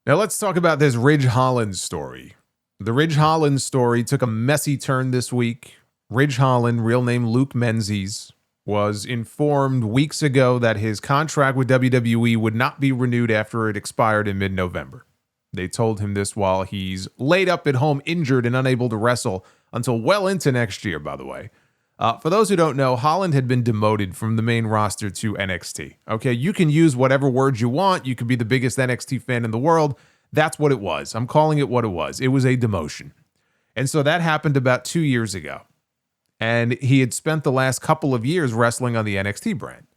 Now let's talk about this Ridge Holland story. The Ridge Holland story took a messy turn this week. Ridge Holland, real name Luke Menzies, was informed weeks ago that his contract with WWE would not be renewed after it expired in mid-November. They told him this while he's laid up at home injured and unable to wrestle until well into next year, by the way. For those who don't know, Holland had been demoted from the main roster to NXT. Okay, you can use whatever words you want. You could be the biggest NXT fan in the world. That's what it was. I'm calling it what it was. It was a demotion. And so that happened about 2 years ago. And he had spent the last couple of years wrestling on the NXT brand.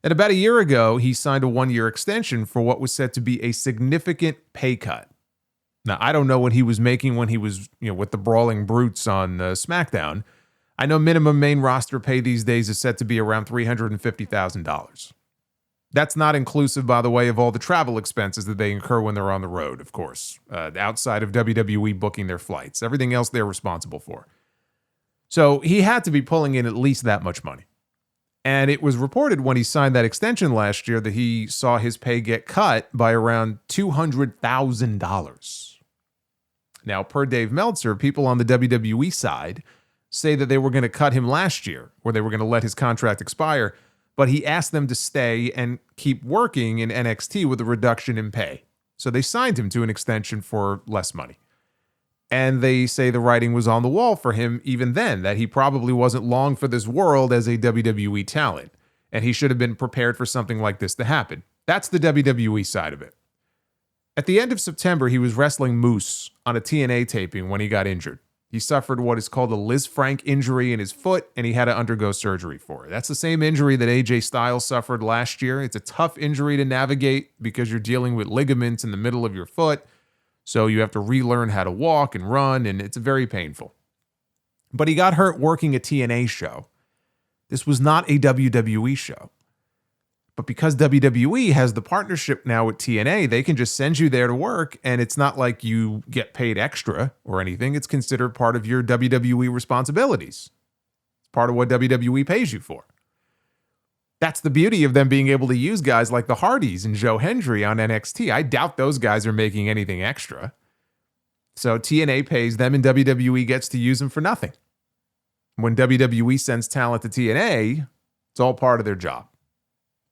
And about a year ago, he signed a 1-year extension for what was said to be a significant pay cut. Now, I don't know what he was making when he was, with the Brawling Brutes on SmackDown. I know minimum main roster pay these days is set to be around $350,000. That's not inclusive, by the way, of all the travel expenses that they incur when they're on the road, of course, outside of WWE booking their flights. Everything else they're responsible for. So he had to be pulling in at least that much money. And it was reported when he signed that extension last year that he saw his pay get cut by around $200,000. Now, per Dave Meltzer, people on the WWE side say that they were going to cut him last year, or they were going to let his contract expire, but he asked them to stay and keep working in NXT with a reduction in pay. So they signed him to an extension for less money. And they say the writing was on the wall for him even then, that he probably wasn't long for this world as a WWE talent, and he should have been prepared for something like this to happen. That's the WWE side of it. At the end of September, he was wrestling Moose on a TNA taping when he got injured. He suffered what is called a Liz Frank injury in his foot, and he had to undergo surgery for it. That's the same injury that AJ Styles suffered last year. It's a tough injury to navigate because you're dealing with ligaments in the middle of your foot, so you have to relearn how to walk and run, and it's very painful. But he got hurt working a TNA show. This was not a WWE show. But because WWE has the partnership now with TNA, they can just send you there to work, and it's not like you get paid extra or anything. It's considered part of your WWE responsibilities. It's part of what WWE pays you for. That's the beauty of them being able to use guys like the Hardys and Joe Hendry on NXT. I doubt those guys are making anything extra. So TNA pays them, and WWE gets to use them for nothing. When WWE sends talent to TNA, it's all part of their job.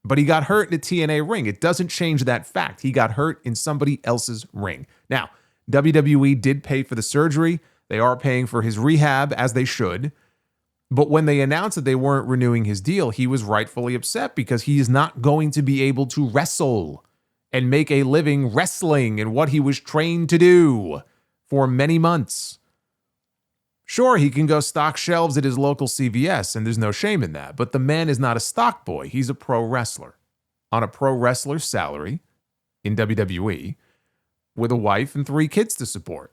But he got hurt in a TNA ring. It doesn't change that fact. He got hurt in somebody else's ring. Now, WWE did pay for the surgery. They are paying for his rehab, as they should. But when they announced that they weren't renewing his deal, he was rightfully upset because he is not going to be able to wrestle and make a living wrestling in what he was trained to do for many months. Sure, he can go stock shelves at his local CVS, and there's no shame in that. But the man is not a stock boy. He's a pro wrestler on a pro wrestler's salary in WWE with a wife and 3 kids to support.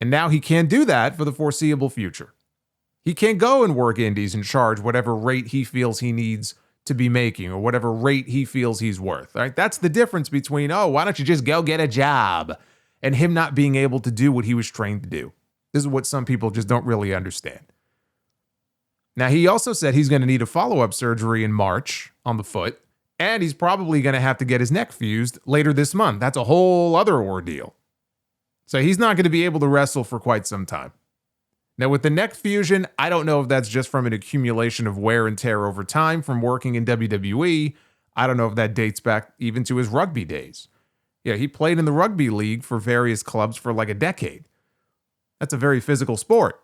And now he can't do that for the foreseeable future. He can't go and work indies and charge whatever rate he feels he needs to be making or whatever rate he feels he's worth. Right? That's the difference between, why don't you just go get a job, and him not being able to do what he was trained to do. This is what some people just don't really understand. Now, he also said he's going to need a follow-up surgery in March on the foot, and he's probably going to have to get his neck fused later this month. That's a whole other ordeal. So he's not going to be able to wrestle for quite some time. Now, with the neck fusion, I don't know if that's just from an accumulation of wear and tear over time from working in WWE. I don't know if that dates back even to his rugby days. Yeah, he played in the rugby league for various clubs for like a decade. That's a very physical sport.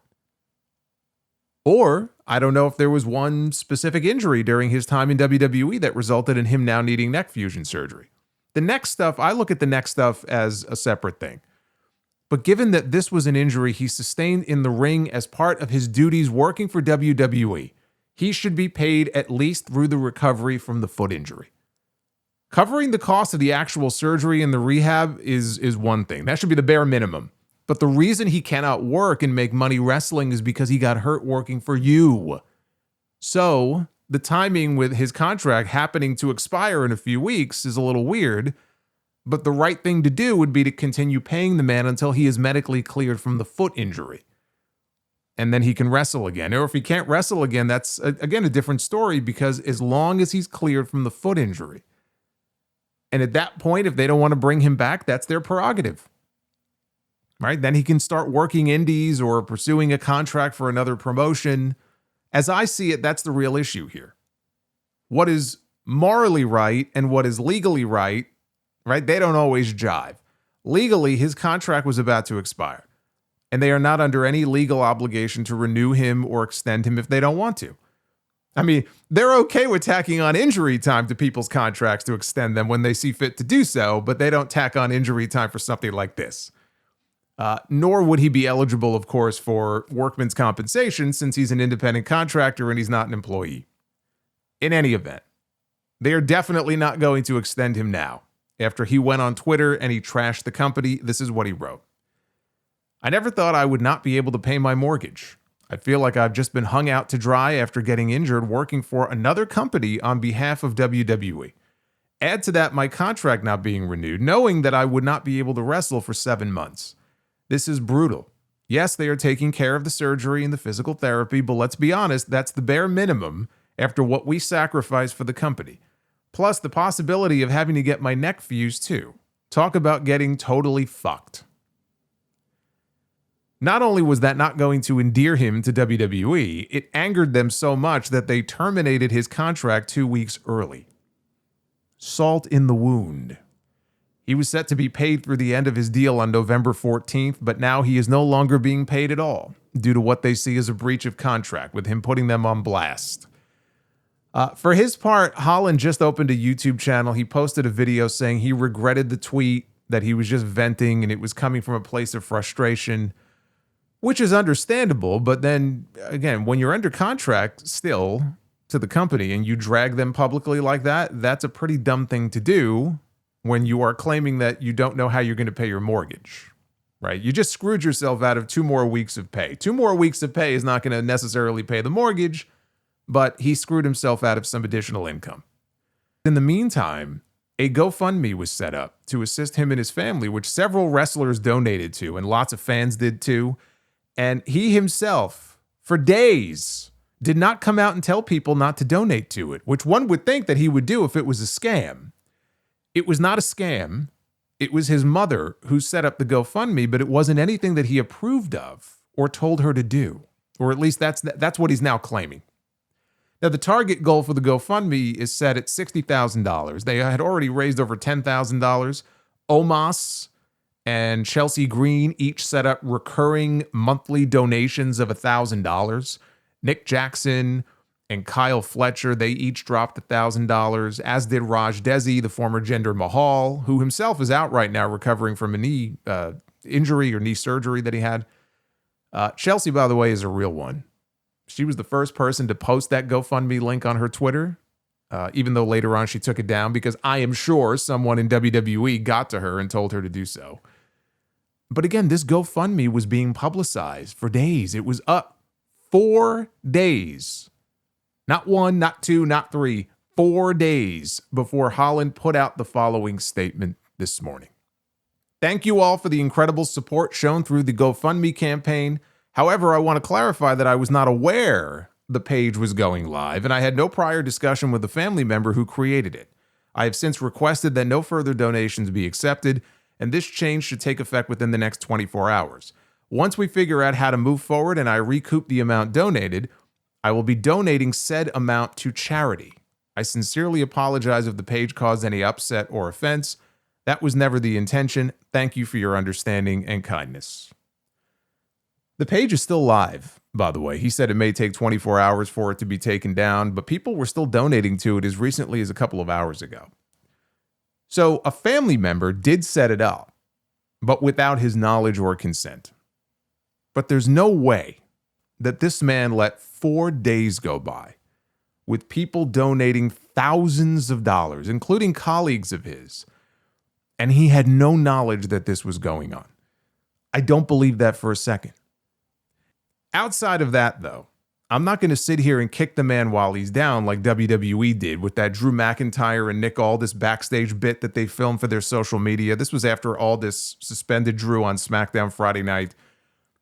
Or I don't know if there was one specific injury during his time in WWE that resulted in him now needing neck fusion surgery. The neck stuff, I look at the neck stuff as a separate thing. But given that this was an injury he sustained in the ring as part of his duties working for WWE, he should be paid at least through the recovery from the foot injury. Covering the cost of the actual surgery and the rehab is one thing. That should be the bare minimum. But the reason he cannot work and make money wrestling is because he got hurt working for you. So the timing with his contract happening to expire in a few weeks is a little weird, but the right thing to do would be to continue paying the man until he is medically cleared from the foot injury. And then he can wrestle again. Or if he can't wrestle again, that's, again, a different story, because as long as he's cleared from the foot injury, And at that point, if they don't want to bring him back, that's their prerogative. Right? Then he can start working indies or pursuing a contract for another promotion. As I see it, that's the real issue here. What is morally right and what is legally right, they don't always jive. Legally, his contract was about to expire, and they are not under any legal obligation to renew him or extend him if they don't want to. I mean, they're okay with tacking on injury time to people's contracts to extend them when they see fit to do so, but they don't tack on injury time for something like this. Nor would he be eligible, of course, for workman's compensation since he's an independent contractor and he's not an employee. In any event, they are definitely not going to extend him now. After he went on Twitter and he trashed the company, this is what he wrote. I never thought I would not be able to pay my mortgage. I feel like I've just been hung out to dry after getting injured working for another company on behalf of WWE. Add to that my contract not being renewed, knowing that I would not be able to wrestle for 7 months. This is brutal. Yes, they are taking care of the surgery and the physical therapy, but let's be honest, that's the bare minimum after what we sacrifice for the company. Plus the possibility of having to get my neck fused too. Talk about getting totally fucked. Not only was that not going to endear him to WWE, it angered them so much that they terminated his contract 2 weeks early. Salt in the wound. He was set to be paid through the end of his deal on November 14th, but now he is no longer being paid at all due to what they see as a breach of contract, with him putting them on blast. For his part, Holland just opened a YouTube channel. He posted a video saying he regretted the tweet, that he was just venting and it was coming from a place of frustration, which is understandable. But then again, when you're under contract still to the company and you drag them publicly like that, that's a pretty dumb thing to do when you are claiming that you don't know how you're going to pay your mortgage, right? You just screwed yourself out of 2 more weeks of pay. 2 more weeks of pay is not going to necessarily pay the mortgage, but he screwed himself out of some additional income. In the meantime, a GoFundMe was set up to assist him and his family, which several wrestlers donated to, and lots of fans did too. And he himself, for days, did not come out and tell people not to donate to it, which one would think that he would do if it was a scam. It was not a scam. It was his mother who set up the GoFundMe, but it wasn't anything that he approved of or told her to do. Or at least that's what he's now claiming. Now, the target goal for the GoFundMe is set at $60,000. They had already raised over $10,000. Omos and Chelsea Green each set up recurring monthly donations of $1,000. Nick Jackson and Kyle Fletcher, they each dropped $1,000, as did Raj Desi, the former Jinder Mahal, who himself is out right now recovering from a knee injury or knee surgery that he had. Chelsea, by the way, is a real one. She was the first person to post that GoFundMe link on her Twitter, even though later on she took it down because I am sure someone in WWE got to her and told her to do so. But again, this GoFundMe was being publicized for days. It was up 4 days. Not 1, not 2, not 3, 4 days before Holland put out the following statement this morning. Thank you all for the incredible support shown through the GoFundMe campaign. However, I want to clarify that I was not aware the page was going live, and I had no prior discussion with the family member who created it. I have since requested that no further donations be accepted, and this change should take effect within the next 24 hours. Once we figure out how to move forward and I recoup the amount donated, I will be donating said amount to charity. I sincerely apologize if the page caused any upset or offense. That was never the intention. Thank you for your understanding and kindness. The page is still live, by the way. He said it may take 24 hours for it to be taken down, but people were still donating to it as recently as a couple of hours ago. So a family member did set it up, but without his knowledge or consent. But there's no way that this man let 4 days go by with people donating thousands of dollars, including colleagues of his, and he had no knowledge that this was going on. I don't believe that for a second. Outside of that, though, I'm not going to sit here and kick the man while he's down like WWE did with that Drew McIntyre and Nick Aldis backstage bit that they filmed for their social media. This was after Aldis suspended Drew on SmackDown Friday night.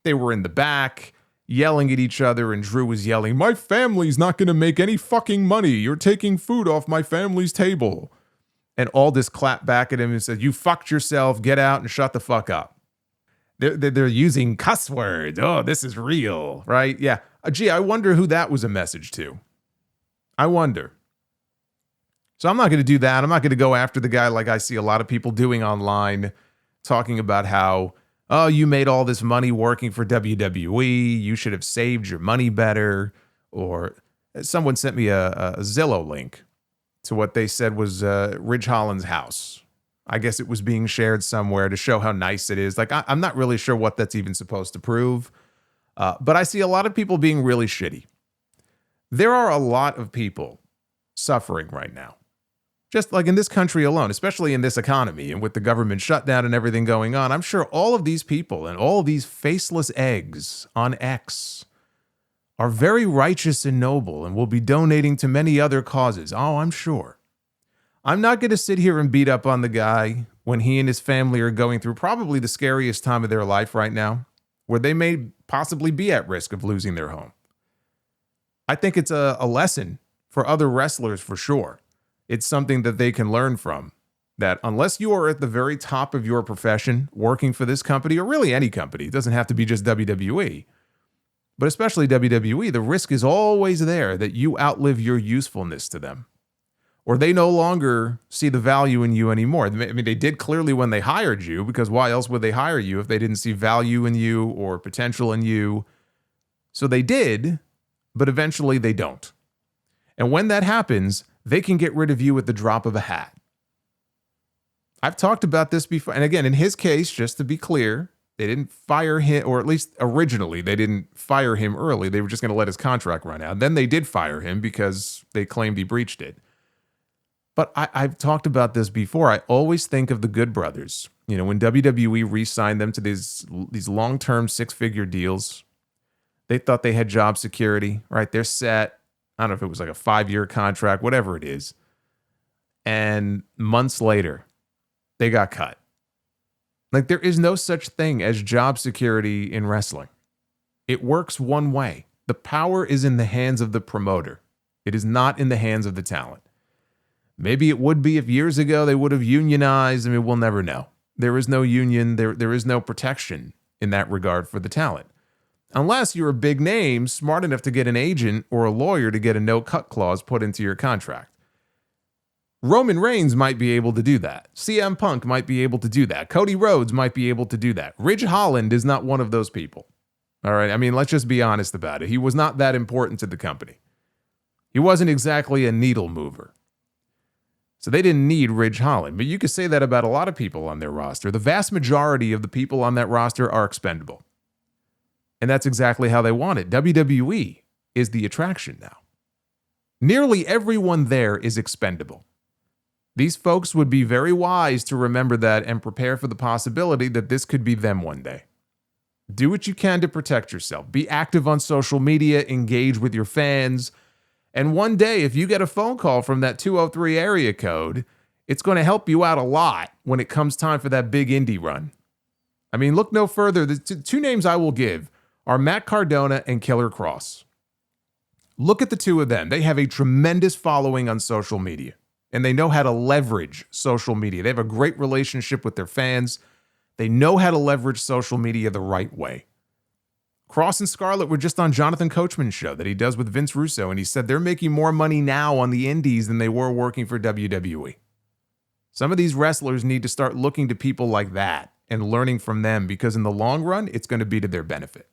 They were in the back yelling at each other, and Drew was yelling, "My family's not going to make any fucking money. You're taking food off my family's table." And Aldis clapped back at him and said, "You fucked yourself. Get out and shut the fuck up." They're using cuss words. Oh, this is real, right? Yeah. Gee, I wonder who that was a message to. I wonder. So I'm not going to do that. I'm not going to go after the guy like I see a lot of people doing online, talking about how, oh, you made all this money working for WWE. You should have saved your money better. Or someone sent me a Zillow link to what they said was Ridge Holland's house. I guess it was being shared somewhere to show how nice it is. Like, I'm not really sure what that's even supposed to prove. But I see a lot of people being really shitty. There are a lot of people suffering right now. Just like in this country alone, especially in this economy and with the government shutdown and everything going on, I'm sure all of these people and all of these faceless eggs on X are very righteous and noble and will be donating to many other causes. Oh, I'm sure. I'm not going to sit here and beat up on the guy when he and his family are going through probably the scariest time of their life right now, where they may possibly be at risk of losing their home. I think it's a lesson for other wrestlers for sure. It's something that they can learn from, that unless you are at the very top of your profession working for this company, or really any company, it doesn't have to be just WWE, but especially WWE, the risk is always there that you outlive your usefulness to them, or they no longer see the value in you anymore. I mean, they did clearly when they hired you, because why else would they hire you if they didn't see value in you or potential in you? So they did, but eventually they don't. And when that happens, they can get rid of you at the drop of a hat. I've talked about this before. And again, in his case, just to be clear, they didn't fire him, or at least originally, they didn't fire him early. They were just going to let his contract run out. Then they did fire him because they claimed he breached it. But I've talked about this before. I always think of the Good Brothers. You know, when WWE re-signed them to these long-term six-figure deals, they thought they had job security, right? They're set. I don't know if it was like a 5-year contract, whatever it is. And months later, they got cut. Like, there is no such thing as job security in wrestling. It works one way. The power is in the hands of the promoter. It is not in the hands of the talent. Maybe it would be if years ago they would have unionized. I mean, we'll never know. There is no union. There is no protection in that regard for the talent. Unless you're a big name, smart enough to get an agent or a lawyer to get a no-cut clause put into your contract. Roman Reigns might be able to do that. CM Punk might be able to do that. Cody Rhodes might be able to do that. Ridge Holland is not one of those people. All right, I mean, let's just be honest about it. He was not that important to the company. He wasn't exactly a needle mover. So they didn't need Ridge Holland. But you could say that about a lot of people on their roster. The vast majority of the people on that roster are expendable. And that's exactly how they want it. WWE is the attraction now. Nearly everyone there is expendable. These folks would be very wise to remember that and prepare for the possibility that this could be them one day. Do what you can to protect yourself. Be active on social media, engage with your fans. And one day, if you get a phone call from that 203 area code, it's going to help you out a lot when it comes time for that big indie run. I mean, look no further. The two names I will give are Matt Cardona and Killer Cross. Look at the two of them. They have a tremendous following on social media, and they know how to leverage social media. They have a great relationship with their fans. They know how to leverage social media the right way. Cross and Scarlett were just on Jonathan Coachman's show that he does with Vince Russo, and he said they're making more money now on the indies than they were working for WWE. Some of these wrestlers need to start looking to people like that and learning from them, because in the long run, it's going to be to their benefit.